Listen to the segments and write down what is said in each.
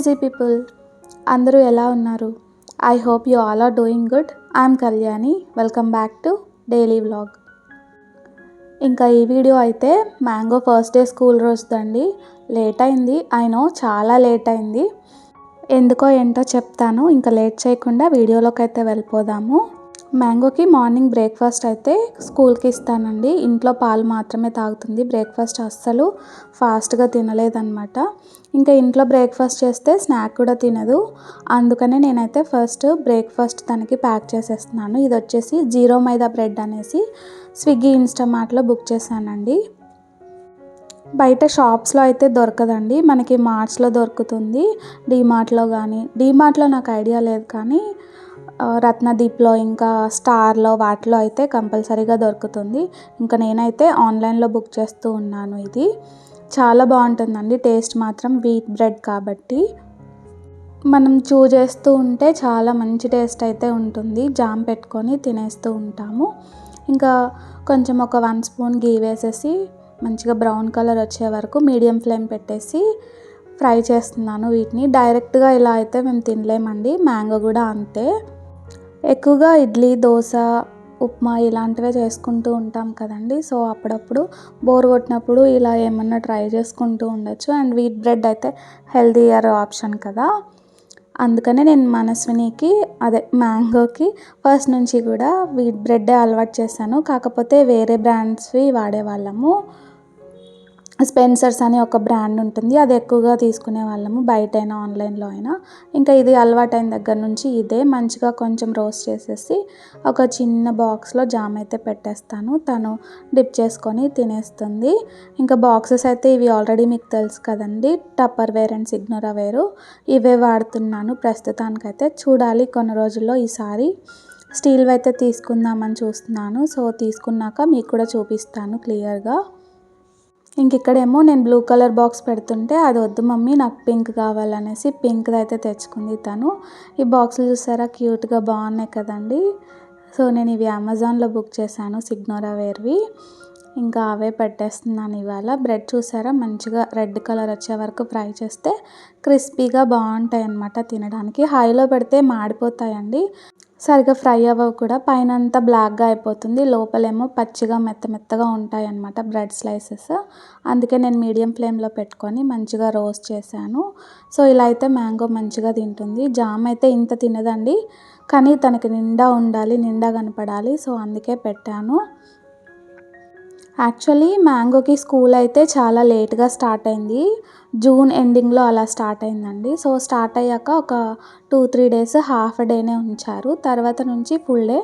Easy people, అందరూ ఎలా ఉన్నారు? I hope you all are doing good. I'm Kalyani. Welcome back to daily vlog. ఇంకా ఈ వీడియో అయితే మ్యాంగో ఫస్ట్ డే స్కూల్ రోజుదండి. లేట్ అయింది, ఐ నో, చాలా లేట్ అయింది. ఎందుకో ఏంటో చెప్తాను. ఇంకా లేట్ చేయకుండా వీడియోలోకి అయితే వెళ్ళిపోదాము. మ్యాంగోకి మార్నింగ్ బ్రేక్ఫాస్ట్ అయితే స్కూల్కి ఇస్తానండి. ఇంట్లో పాలు మాత్రమే తాగుతుంది. బ్రేక్ఫాస్ట్ అస్సలు ఫాస్ట్గా తినలేదన్నమాట. ఇంకా ఇంట్లో బ్రేక్ఫాస్ట్ చేస్తే స్నాక్ కూడా తినదు. అందుకనే నేనైతే ఫస్ట్ బ్రేక్ఫాస్ట్ తనకి ప్యాక్ చేసేస్తున్నాను. ఇది వచ్చేసి జీరో మైదా బ్రెడ్ అనేసి స్విగ్గీ ఇన్స్టామార్ట్లో బుక్ చేశానండి. బయట షాప్స్లో అయితే దొరకదండి, మనకి మార్ట్స్లో దొరుకుతుంది. డీమార్ట్లో కానీ, డీమార్ట్లో నాకు ఐడియా లేదు కానీ రత్నదీప్లో ఇంకా స్టార్లో వాటిలో అయితే కంపల్సరీగా దొరుకుతుంది. ఇంకా నేనైతే ఆన్లైన్లో బుక్ చేస్తూ ఉన్నాను. ఇది చాలా బాగుంటుందండి. టేస్ట్ మాత్రం వీట్ బ్రెడ్ కాబట్టి మనం చూ చేస్తూ ఉంటే చాలా మంచి టేస్ట్ అయితే ఉంటుంది. జామ్ పెట్టుకొని తినేస్తూ ఉంటాము. ఇంకా కొంచెం ఒక 1 స్పూన్ గీ వేసేసి మంచిగా బ్రౌన్ కలర్ వచ్చే వరకు మీడియం ఫ్లేమ్ పెట్టేసి ఫ్రై చేస్తున్నాను. వీటిని డైరెక్ట్గా ఇలా అయితే మేము తినలేమండి. మ్యాంగో కూడా అంతే. ఎక్కువగా ఇడ్లీ, దోశ, ఉప్మా ఇలాంటివే చేసుకుంటూ ఉంటాం కదండి. సో అప్పుడప్పుడు బోర్ కొట్టినప్పుడు ఇలా ఏమన్నా ట్రై చేసుకుంటూ ఉండొచ్చు. అండ్ వీట్ బ్రెడ్ అయితే హెల్తీయర్ ఆప్షన్ కదా. అందుకనే నేను మనస్వినికి అదే మ్యాంగోకి ఫస్ట్ నుంచి కూడా వీట్ బ్రెడ్డే అలవాటు చేశాను. కాకపోతే వేరే బ్రాండ్స్వి వాడేవాళ్ళము. స్పెన్సర్స్ అని ఒక బ్రాండ్ ఉంటుంది, అది ఎక్కువగా తీసుకునే వాళ్ళము, బయట అయినా ఆన్లైన్లో అయినా. ఇంకా ఇది అలవాటైన దగ్గర నుంచి ఇదే మంచిగా కొంచెం రోస్ట్ చేసేసి ఒక చిన్న బాక్స్లో జామ్ అయితే పెట్టేస్తాను. తను డిప్ చేసుకొని తినేస్తుంది. ఇంకా బాక్సెస్ అయితే ఇవి ఆల్రెడీ మీకు తెలుసు కదండి, టప్పర్వేర్ అండ్ సిగ్నోరావేర్ ఇవే వాడుతున్నాను ప్రస్తుతానికైతే. చూడాలి కొన్ని రోజుల్లో ఈసారి స్టీల్వి అయితే తీసుకుందామని చూస్తున్నాను. సో తీసుకున్నాక మీకు కూడా చూపిస్తాను క్లియర్గా. ఇంక ఇక్కడేమో నేను బ్లూ కలర్ బాక్స్ పెడుతుంటే అది వద్దు మమ్మీ, నాకు పింక్ కావాలనేసి పింక్ది అయితే తెచ్చుకుంది తను. ఈ బాక్సులు చూసారా, క్యూట్గా బాగున్నాయి కదండి. సో నేను ఇవి అమెజాన్లో బుక్ చేశాను, సిగ్నోరావేర్వి. ఇంకా అవే పెట్టేస్తున్నాను ఇవాళ. బ్రెడ్ చూసారా మంచిగా రెడ్ కలర్ వచ్చే వరకు ఫ్రై చేస్తే క్రిస్పీగా బాగుంటాయి అన్నమాట తినడానికి. హైలో పెడితే మాడిపోతాయండి, సరిగా ఫ్రై అవ్వవు కూడా. పైన అంతా బ్లాక్గా అయిపోతుంది, లోపలేమో పచ్చిగా మెత్తగా ఉంటాయి అన్నమాట బ్రెడ్ స్లైసెస్. అందుకే నేను మీడియం ఫ్లేమ్లో పెట్టుకొని మంచిగా రోస్ట్ చేశాను. సో ఇలా అయితే మ్యాంగో మంచిగా తింటుంది. జామ్ అయితే ఇంత తినదండి, కానీ తనకి నిండా ఉండాలి, నిండా కనపడాలి. సో అందుకే పెట్టాను. యాక్చువల్లీ మ్యాంగోకి స్కూల్ అయితే చాలా లేట్గా స్టార్ట్ అయింది. జూన్ ఎండింగ్లో అలా స్టార్ట్ అయిందండి. సో స్టార్ట్ అయ్యాక ఒక 2-3 డేస్ హాఫ్ డేనే ఉంచారు. తర్వాత నుంచి ఫుల్ డే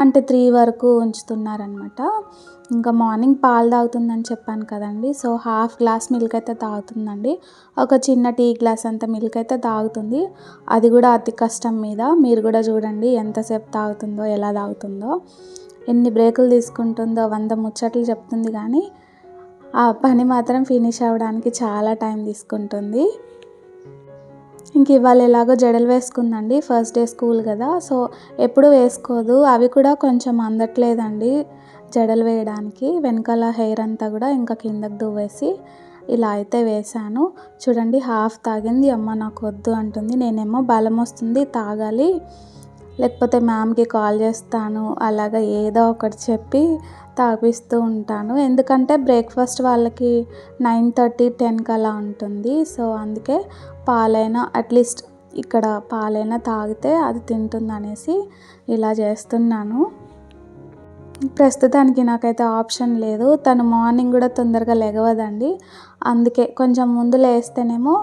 అంటే 3 వరకు ఉంచుతున్నారనమాట. ఇంకా మార్నింగ్ పాలు తాగుతుందని చెప్పాను కదండి. సో హాఫ్ గ్లాస్ మిల్క్ అయితే తాగుతుందండి. ఒక చిన్న టీ గ్లాస్ అంత మిల్క్ అయితే తాగుతుంది. అది కూడా అతి కష్టం మీద. మీరు కూడా చూడండి ఎంతసేపు తాగుతుందో, ఎలా తాగుతుందో, ఎన్ని బ్రేకులు తీసుకుంటుందో, 100 ముచ్చట్లు చెప్తుంది కానీ ఆ పని మాత్రం ఫినిష్ అవ్వడానికి చాలా టైం తీసుకుంటుంది. ఇంక ఇవాళ ఎలాగో జడలు వేసుకుందండి, ఫస్ట్ డే స్కూల్ కదా. సో ఎప్పుడు వేసుకోదు, అవి కూడా కొంచెం అందట్లేదండి జడలు వేయడానికి. వెనకాల హెయిర్ అంతా కూడా ఇంకా కిందకు దువ్వేసి ఇలా అయితే వేశాను. చూడండి హాఫ్ తాగింది. అమ్మ నాకు వద్దు అంటుంది. నేనేమో బలం వస్తుంది, తాగాలి, లేకపోతే మ్యామ్కి కాల్ చేస్తాను, అలాగా ఏదో ఒకటి చెప్పి తాగిపిస్తూ ఉంటాను. ఎందుకంటే బ్రేక్ఫాస్ట్ వాళ్ళకి 9:30-10కి అలా ఉంటుంది. సో అందుకే పాలైనా అట్లీస్ట్ ఇక్కడ పాలైనా తాగితే అది తింటుంది అనేసి ఇలా చేస్తున్నాను. ప్రస్తుతానికి నాకైతే ఆప్షన్ లేదు. తను మార్నింగ్ కూడా తొందరగా లెగవదండి. అందుకే కొంచెం ముందు లేస్తేనేమో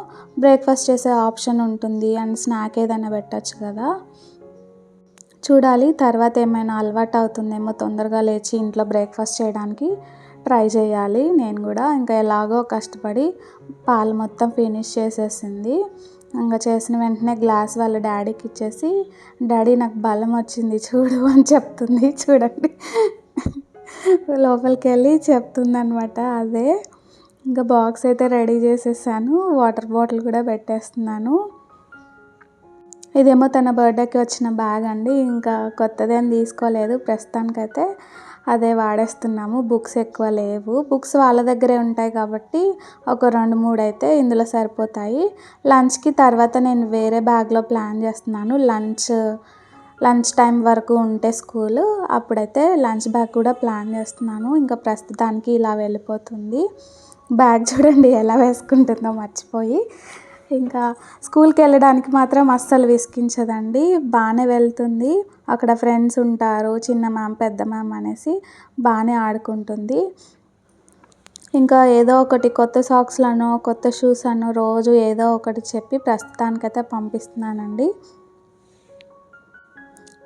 బ్రేక్ఫాస్ట్ చేసే ఆప్షన్ ఉంటుంది అండ్ స్నాక్ ఏదైనా పెట్టచ్చు కదా. చూడాలి తర్వాత ఏమైనా అలవాటు అవుతుందేమో, తొందరగా లేచి ఇంట్లో బ్రేక్ఫాస్ట్ చేయడానికి ట్రై చేయాలి నేను కూడా. ఇంకా ఎలాగో కష్టపడి పాలు మొత్తం ఫినిష్ చేసేసింది. ఇంకా చేసిన వెంటనే గ్లాస్ వాళ్ళ డాడీకి ఇచ్చేసి, డాడీ నాకు బలం వచ్చింది చూడు అని చెప్తుంది. చూడండి లోపలికి వెళ్ళి చెప్తుంది అనమాట అదే. ఇంకా బాక్స్ అయితే రెడీ చేసేసాను, వాటర్ బాటిల్ కూడా పెట్టేస్తున్నాను. ఇదేమో తన బర్త్డేకి వచ్చిన బ్యాగ్ అండి. ఇంకా కొత్తదేం తీసుకోలేదు ప్రస్తుతానికైతే. అదే వాడేస్తున్నాము. బుక్స్ ఎక్కువ లేవు. బుక్స్ వాళ్ళ దగ్గరే ఉంటాయి కాబట్టి ఒక 2, 3 అయితే ఇందులో సరిపోతాయి. లంచ్‌కి తర్వాత నేను వేరే బ్యాగ్‌లో ప్లాన్ చేస్తున్నాను. లంచ్ టైం వరకు ఉంటే స్కూలు అప్పుడైతే లంచ్ బ్యాగ్ కూడా ప్లాన్ చేస్తున్నాను. ఇంకా ప్రస్తుతానికి ఇలా వెళ్ళిపోతుంది. బ్యాగ్ చూడండి ఎలా వేసుకుంటుందో మర్చిపోయి. ఇంకా స్కూల్కి వెళ్ళడానికి మాత్రం అస్సలు విసిగించదండి. బాగానే వెళ్తుంది. అక్కడ ఫ్రెండ్స్ ఉంటారు, చిన్న మ్యామ్ పెద్ద మ్యామ్ అనేసి బాగానే ఆడుకుంటుంది. ఇంకా ఏదో ఒకటి కొత్త సాక్స్‌లనో కొత్త షూస్ అనో రోజు ఏదో ఒకటి చెప్పి ప్రస్తుతానికైతే పంపిస్తున్నానండి.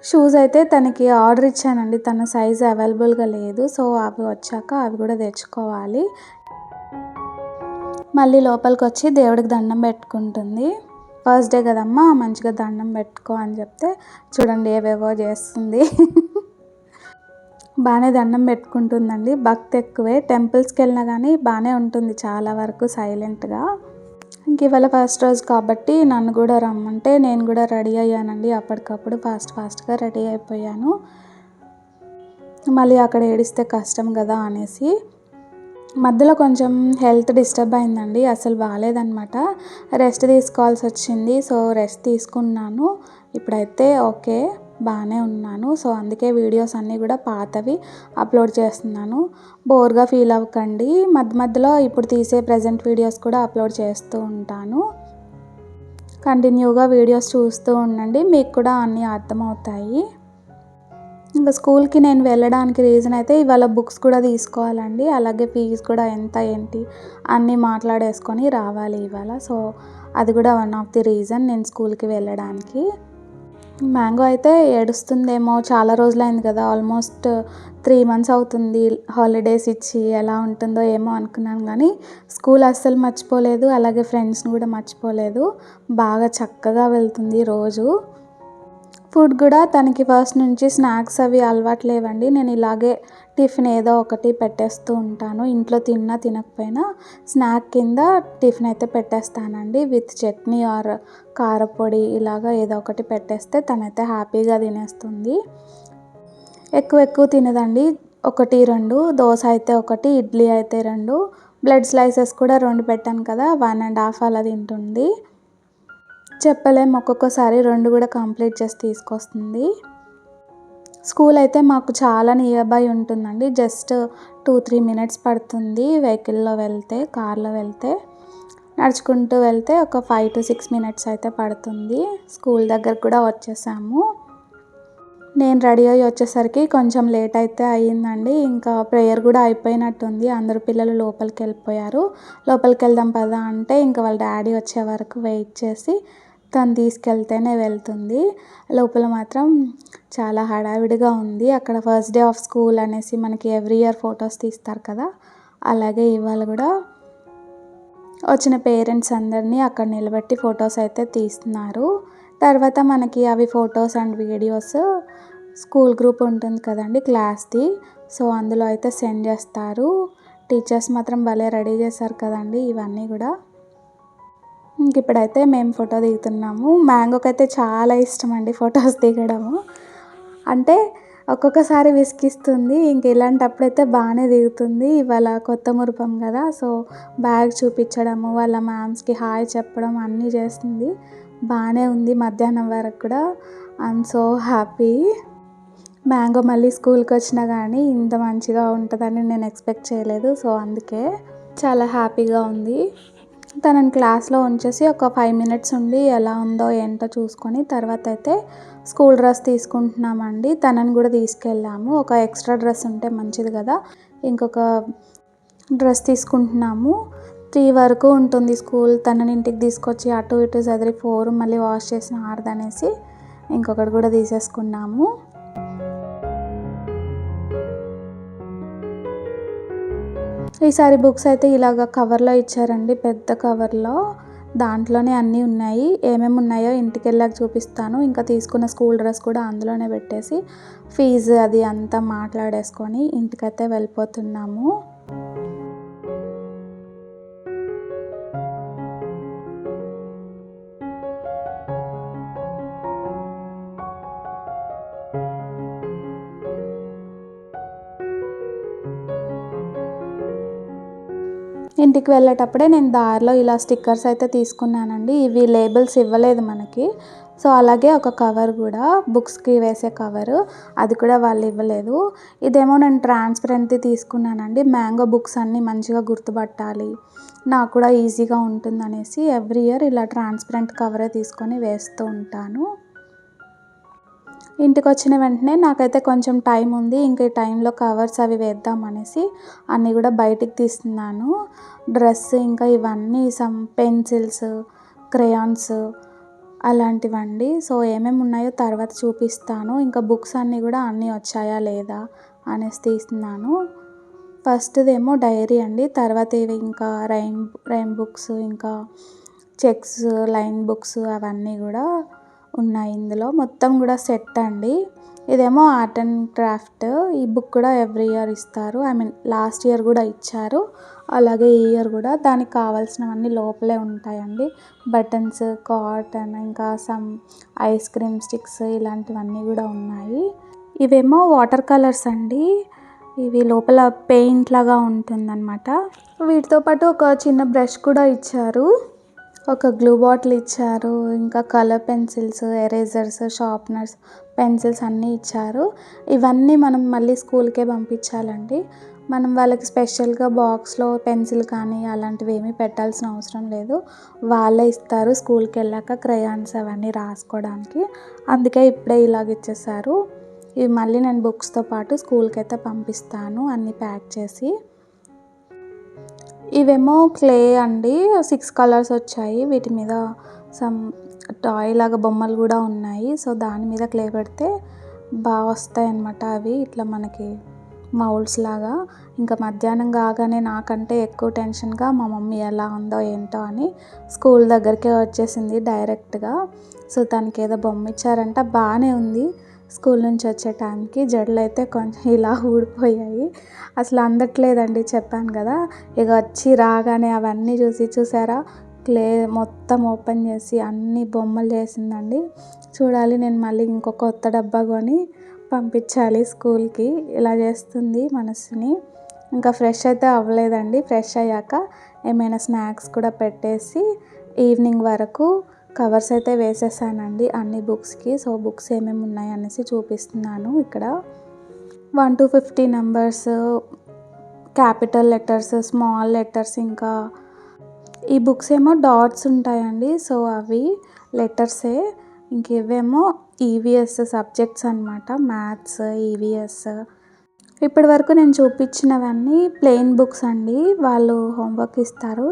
షూస్ అయితే తనకి ఆర్డర్ ఇచ్చానండి. తన సైజ్ అవైలబుల్గా లేదు. సో అవి వచ్చాక అవి కూడా తెచ్చుకోవాలి. మళ్ళీ లోపలికి వచ్చి దేవుడికి దండం పెట్టుకుంటుంది. ఫస్ట్ డే కదమ్మా మంచిగా దండం పెట్టుకో అని చెప్తే చూడండి ఏవేవో చేస్తుంది. బాగానే దండం పెట్టుకుంటుందండి. భక్తి ఎక్కువే. టెంపుల్స్కి వెళ్ళినా కానీ బాగానే ఉంటుంది చాలా వరకు సైలెంట్గా. ఇంక ఇవాళ ఫస్ట్ రోజు కాబట్టి నన్ను కూడా రమ్మంటే నేను కూడా రెడీ అయ్యానండి. అప్పటికప్పుడు ఫాస్ట్గా రెడీ అయిపోయాను. మళ్ళీ అక్కడ ఏడిస్తే కష్టం కదా అనేసి. మధ్యలో కొంచెం హెల్త్ డిస్టర్బ్ అయిందండి. అసలు బాగాలేదనమాట. రెస్ట్ తీసుకోవాల్సి వచ్చింది. సో రెస్ట్ తీసుకున్నాను. ఇప్పుడైతే ఓకే బాగానే ఉన్నాను. సో అందుకే వీడియోస్ అన్నీ కూడా పాతవి అప్లోడ్ చేస్తున్నాను. బోర్గా ఫీల్ అవ్వకండి. మధ్యలో ఇప్పుడు తీసే ప్రజెంట్ వీడియోస్ కూడా అప్లోడ్ చేస్తూ ఉంటాను. కంటిన్యూగా వీడియోస్ చూస్తూ ఉండండి. మీకు కూడా అన్నీ అర్థమవుతాయి. ఇంకా స్కూల్కి నేను వెళ్ళడానికి రీజన్ అయితే ఇవాళ బుక్స్ కూడా తీసుకోవాలండి. అలాగే ఫీజు కూడా ఎంత ఏంటి అన్నీ మాట్లాడేసుకొని రావాలి ఇవాళ. సో అది కూడా వన్ ఆఫ్ ది రీజన్ నేను స్కూల్కి వెళ్ళడానికి. మ్యాంగో అయితే ఏడుస్తుందేమో, చాలా రోజులైంది కదా, ఆల్మోస్ట్ 3 months అవుతుంది హాలిడేస్ ఇచ్చి. ఎలా ఉంటుందో ఏమో అనుకున్నాను కానీ స్కూల్ అస్సలు మర్చిపోలేదు. అలాగే ఫ్రెండ్స్ని కూడా మర్చిపోలేదు. బాగా చక్కగా వెళ్తుంది రోజు. ఫుడ్ కూడా తనకి ఫస్ట్ నుంచి స్నాక్స్ అవి అలవాటు లేవండి. నేను ఇలాగే టిఫిన్ ఏదో ఒకటి పెట్టేస్తూ ఉంటాను. ఇంట్లో తిన్నా తినకపోయినా స్నాక్ కింద టిఫిన్ అయితే పెట్టేస్తానండి. విత్ చట్నీ ఆర్ కారపొడి ఇలాగ ఏదో ఒకటి పెట్టేస్తే తనైతే హ్యాపీగా తినేస్తుంది. ఎక్కువ తినదండి. 1, 2 దోశ అయితే 1, ఇడ్లీ అయితే 2, బ్రెడ్ స్లైసెస్ కూడా 2 పెట్టాను కదా, 1.5 అలా తింటుంది. చెప్పలేం, ఒక్కొక్కసారి 2 కూడా కంప్లీట్ చేసి తీసుకొస్తుంది. స్కూల్ అయితే మాకు చాలా నియర్ బై ఉంటుందండి. జస్ట్ 2-3 minutes పడుతుంది వెహికల్లో వెళ్తే. కార్లో వెళ్తే నడుచుకుంటూ వెళ్తే ఒక 5-6 minutes అయితే పడుతుంది. స్కూల్ దగ్గర కూడా వచ్చేసాము. నేను రెడీ అయ్యి వచ్చేసరికి కొంచెం లేట్ అయితే అయ్యిందండి. ఇంకా ప్రేయర్ కూడా అయిపోయినట్టుంది. అందరు పిల్లలు లోపలికి వెళ్ళిపోయారు. లోపలికి వెళ్దాం పదా అంటే ఇంకా వాళ్ళ డాడీ వచ్చే వరకు వెయిట్ చేసి తను తీసుకెళ్తేనే వెళ్తుంది. లోపల మాత్రం చాలా హడావిడిగా ఉంది. అక్కడ ఫస్ట్ డే ఆఫ్ స్కూల్ అనేసి మనకి ఎవ్రీ ఇయర్ ఫొటోస్ తీస్తారు కదా, అలాగే ఇవాళ కూడా వచ్చిన పేరెంట్స్ అందరినీ అక్కడ నిలబెట్టి ఫొటోస్ అయితే తీస్తున్నారు. తర్వాత మనకి అవి photos and videos school group ఉంటుంది కదండి క్లాస్ది, సో అందులో అయితే సెండ్ చేస్తారు. టీచర్స్ మాత్రం భలే రెడీ చేశారు కదండి ఇవన్నీ కూడా. ఇంక ఇప్పుడైతే మేము ఫోటో దిగుతున్నాము. మ్యాంగోకి అయితే చాలా ఇష్టం అండి ఫొటోస్ దిగడము. అంటే ఒక్కొక్కసారి విసిగిస్తుంది. ఇంక ఇలాంటప్పుడైతే బాగానే దిగుతుంది. ఇవాళ కొత్త మురిపం కదా, సో బ్యాగ్ చూపించడము, వాళ్ళ మ్యామ్స్కి హాయ్ చెప్పడం అన్నీ చేస్తుంది. బాగానే ఉంది. మధ్యాహ్నం వరకు కూడా ఐఎమ్ సో హ్యాపీ. మ్యాంగో మళ్ళీ స్కూల్కి వచ్చినా కానీ ఇంత మంచిగా ఉంటుందని నేను ఎక్స్పెక్ట్ చేయలేదు. సో అందుకే చాలా హ్యాపీగా ఉంది. తనని క్లాస్లో ఉంచేసి ఒక 5 minutes ఉండి ఎలా ఉందో ఏంటో చూసుకొని తర్వాత అయితే స్కూల్ డ్రెస్ తీసుకుంటున్నామండి. తనని కూడా తీసుకెళ్ళాము. ఒక ఎక్స్ట్రా డ్రెస్ ఉంటే మంచిది కదా, ఇంకొక డ్రెస్ తీసుకుంటున్నాము. 3 వరకు ఉంటుంది స్కూల్. తనని ఇంటికి తీసుకొచ్చి అటు ఇటు చదిరి 4 మళ్ళీ వాష్ చేసిన ఆడదనేసి ఇంకొకటి కూడా తీసేసుకున్నాము. ఈసారి బుక్స్ అయితే ఇలాగ కవర్లో ఇచ్చారండి, పెద్ద కవర్లో. దాంట్లోనే అన్నీ ఉన్నాయి. ఏమేమి ఉన్నాయో ఇంటికి వెళ్ళాక చూపిస్తాను. ఇంకా తీసుకున్న స్కూల్ డ్రెస్ కూడా అందులోనే పెట్టేసి ఫీజు అది అంతా మాట్లాడేసుకొని ఇంటికైతే వెళ్ళిపోతున్నాము. ఇంటికి వెళ్ళేటప్పుడే నేను దారిలో ఇలా స్టిక్కర్స్ అయితే తీసుకున్నానండి. ఇవి లేబుల్స్ ఇవ్వలేదు మనకి. సో అలాగే ఒక కవర్ కూడా, బుక్స్కి వేసే కవరు, అది కూడా వాళ్ళు ఇవ్వలేదు. ఇదేమో నేను ట్రాన్స్పరెంట్ది తీసుకున్నానండి. మ్యాంగో బుక్స్ అన్నీ మంచిగా గుర్తుపట్టాలి, నాకు కూడా ఈజీగా ఉంటుందనేసి ఎవ్రీ ఇయర్ ఇలా ట్రాన్స్పరెంట్ కవరే తీసుకొని వేస్తూ ఉంటాను. ఇంటికి వచ్చిన వెంటనే నాకైతే కొంచెం టైం ఉంది, ఇంక ఈ టైంలో కవర్స్ అవి వేద్దాం అనేసి అన్నీ కూడా బయటికి తీస్తున్నాను. డ్రెస్, ఇంకా ఇవన్నీ సమ్ పెన్సిల్స్, క్రేయాన్స్ అలాంటివండి. సో ఏమేమి ఉన్నాయో తర్వాత చూపిస్తాను. ఇంకా బుక్స్ అన్నీ కూడా అన్నీ వచ్చాయా లేదా అనేసి తీస్తున్నాను. ఫస్ట్దేమో డైరీ అండి, తర్వాత ఇవి ఇంకా రైమ్ బుక్స్, ఇంకా చెక్స్, లైన్ బుక్స్ అవన్నీ కూడా ఉన్నాయి ఇందులో. మొత్తం కూడా సెట్ అండి. ఇదేమో ఆర్ట్ అండ్ క్రాఫ్ట్. ఈ బుక్ కూడా ఎవ్రీ ఇయర్ ఇస్తారు. ఐ మీన్ లాస్ట్ ఇయర్ కూడా ఇచ్చారు, అలాగే ఈ ఇయర్ కూడా. దానికి కావాల్సినవన్నీ లోపలే ఉంటాయండి. బటన్స్, కాటన్, ఇంకా సమ్ ఐస్ క్రీమ్ స్టిక్స్ ఇలాంటివన్నీ కూడా ఉన్నాయి. ఇవేమో వాటర్ కలర్స్ అండి. ఇవి లోపల పెయింట్ లాగా ఉంటుందన్నమాట. వీటితో పాటు ఒక చిన్న బ్రష్ కూడా ఇచ్చారు, ఒక గ్లూ బాటిల్ ఇచ్చారు, ఇంకా colour pencils, erasers, sharpeners, pencils అన్నీ ఇచ్చారు. ఇవన్నీ మనం మళ్ళీ స్కూల్కే పంపించాలండి. మనం వాళ్ళకి స్పెషల్గా బాక్స్లో పెన్సిల్ కానీ అలాంటివి ఏమీ పెట్టాల్సిన అవసరం లేదు, వాళ్ళే ఇస్తారు స్కూల్కి వెళ్ళాక క్రేయాన్స్ అవన్నీ రాసుకోవడానికి. అందుకే ఇప్పుడే ఇలాగ ఇచ్చేసారు. ఇవి మళ్ళీ నేను బుక్స్తో పాటు స్కూల్కి అయితే పంపిస్తాను అన్నీ ప్యాక్ చేసి. ఇవేమో క్లే అండి, 6 కలర్స్ వచ్చాయి. వీటి మీద సమ్ టాయ్ లాగా బొమ్మలు కూడా ఉన్నాయి. సో దాని మీద క్లే పెడితే బాగా వస్తాయి అన్నమాట అవి, ఇట్లా మనకి మౌల్డ్స్ లాగా. ఇంకా మధ్యాహ్నం కాగానే నాకంటే ఎక్కువ టెన్షన్గా మా మమ్మీ ఎలా ఉందో ఏంటో అని స్కూల్ దగ్గరికే వచ్చేసింది డైరెక్ట్గా. సో తనకి ఏదో బొమ్మ ఇచ్చారంట, బాగానే ఉంది. స్కూల్ నుంచి వచ్చే టైంకి జడలు అయితే కొంచెం ఇలా ఊడిపోయాయి, అసలు అందట్లేదండి, చెప్పాను కదా. ఇక వచ్చి రాగానే అవన్నీ చూసారా, క్లే మొత్తం ఓపెన్ చేసి అన్ని బొమ్మలు చేసిందండి. చూడాలి, నేను మళ్ళీ ఇంకో కొత్త డబ్బా కొని పంపించాలి స్కూల్కి. ఇలా చేస్తుంది మనసుని. ఇంకా ఫ్రెష్ అయితే అవ్వలేదండి. ఫ్రెష్ అయ్యాక ఏమైనా స్నాక్స్ కూడా పెట్టేసి ఈవినింగ్ వరకు కవర్స్ అయితే వేసేసానండి అన్ని బుక్స్కి. సో బుక్స్ ఏమేమి ఉన్నాయి అనేసి చూపిస్తున్నాను ఇక్కడ. 1 to 50 numbers, capital letters, small letters, ఇంకా ఈ బుక్స్ ఏమో డాట్స్ ఉంటాయండి, సో అవి లెటర్సే. ఇంక ఇవేమో ఈవీఎస్ సబ్జెక్ట్స్ అనమాట, మ్యాథ్స్, ఈవీఎస్. ఇప్పటి వరకు నేను చూపించినవన్నీ ప్లెయిన్ బుక్స్ అండి, వాళ్ళు హోంవర్క్ ఇస్తారు.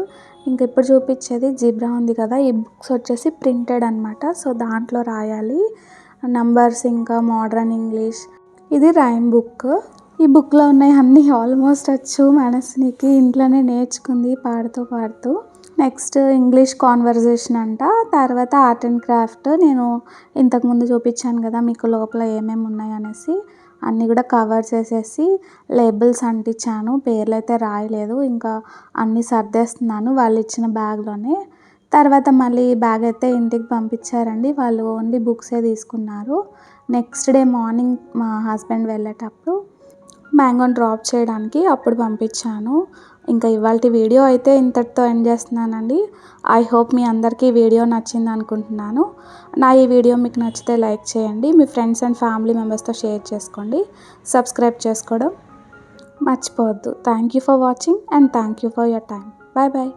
ఇంక ఇప్పుడు చూపించేది జిబ్రా ఉంది కదా, ఈ బుక్స్ వచ్చేసి ప్రింటెడ్ అనమాట. సో దాంట్లో రాయాలి నంబర్స్, ఇంకా మోడర్న్ ఇంగ్లీష్. ఇది రైమ్ బుక్. ఈ బుక్లో ఉన్నాయి అన్నీ ఆల్మోస్ట్ వచ్చు మనస్నికి, ఇంట్లోనే నేర్చుకుంది పాడుతూ. నెక్స్ట్ ఇంగ్లీష్ కాన్వర్జేషన్ అంట. తర్వాత ఆర్ట్ అండ్ క్రాఫ్ట్. నేను ఇంతకుముందు చూపించాను కదా మీకు లోపల ఏమేమి ఉన్నాయి అనేసి, అన్నీ కూడా కవర్ చేసేసి లేబుల్స్ అంటించాను, పేర్లు అయితే రాయలేదు. ఇంకా అన్నీ సర్దేస్తున్నాను వాళ్ళు ఇచ్చిన బ్యాగ్లోనే. తర్వాత మళ్ళీ బ్యాగ్ అయితే ఇంటికి పంపించారండి, వాళ్ళు ఓన్లీ బుక్సే తీసుకున్నారు. నెక్స్ట్ డే మార్నింగ్ మా హస్బెండ్ వెళ్ళేటప్పుడు మ్యాంగోని డ్రాప్ చేయడానికి అప్పుడు పంపించాను. ఇంకా ఇవాళ వీడియో అయితే ఇంతటితో ఎండ్ చేస్తున్నానండి. ఐ హోప్ మీ అందరికీ ఈ వీడియో నచ్చింది అనుకుంటున్నాను. ఈ వీడియో మీకు నచ్చితే లైక్ చేయండి, మీ ఫ్రెండ్స్ అండ్ ఫ్యామిలీ మెంబర్స్తో షేర్ చేసుకోండి, సబ్స్క్రైబ్ చేసుకోవడం మర్చిపోవద్దు. Thank you for watching and thank you for your time. Bye bye.